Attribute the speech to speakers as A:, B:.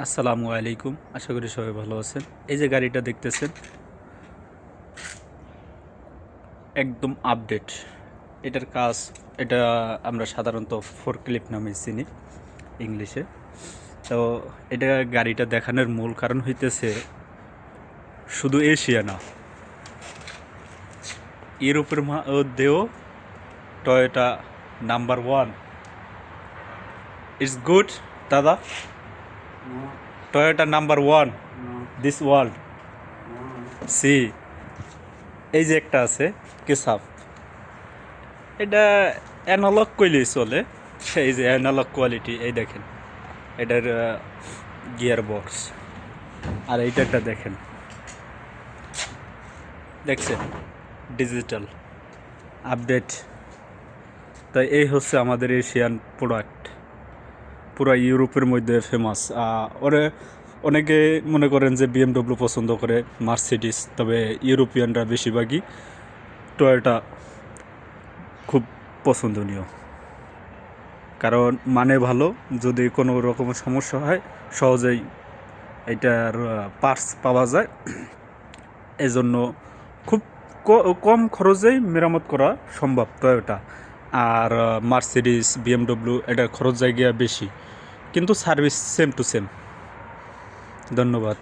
A: আসসালামু আলাইকুম, আশা করি সবাই ভালো আছেন। এই যে গাড়িটা দেখতেছেন, একদম আপডেট। এটার কাজ, এটা আমরা সাধারণত ফোর ক্লিপ নামে চিনি ইংলিশে। তো এটা গাড়িটা দেখানোর মূল কারণ হইতেছে শুধু এশিয়া না, ইউরোপের মধ্যেও Toyota number one. It's good দাদা,
B: No,
A: Toyota number one
B: no,
A: this world.
B: no.
A: See, এই যে একটা আছে কেসাফ, এটা অ্যানালগ কইলেই চলে। এই যে অ্যানালগ কোয়ালিটি, এই দেখেন এটার গিয়ার বক্স। আর এইটারটা দেখেন, দেখছেন ডিজিটাল আপডেট। তাই এই হচ্ছে আমাদের এশিয়ান প্রোডাক্ট, পুরো ইউরোপের মধ্যে ফেমাস। ওরে অনেকে মনে করেন যে বিএমডব্লিউ পছন্দ করে, মার্সিডিস, তবে ইউরোপিয়ানরা বেশিরভাগই টয়োটা খুব পছন্দনীয়। কারণ মানে ভালো, যদি কোনো রকম সমস্যা হয় সহজেই এটার পার্টস পাওয়া যায়। এজন্য খুব কম খরচেই মেরামত করা সম্ভব টয়োটা। আর মার্সিডিস, বিএমডব্লিউ এটার খরচ জায়গা বেশি, কিন্তু সার্ভিস সেম টু সেম। ধন্যবাদ।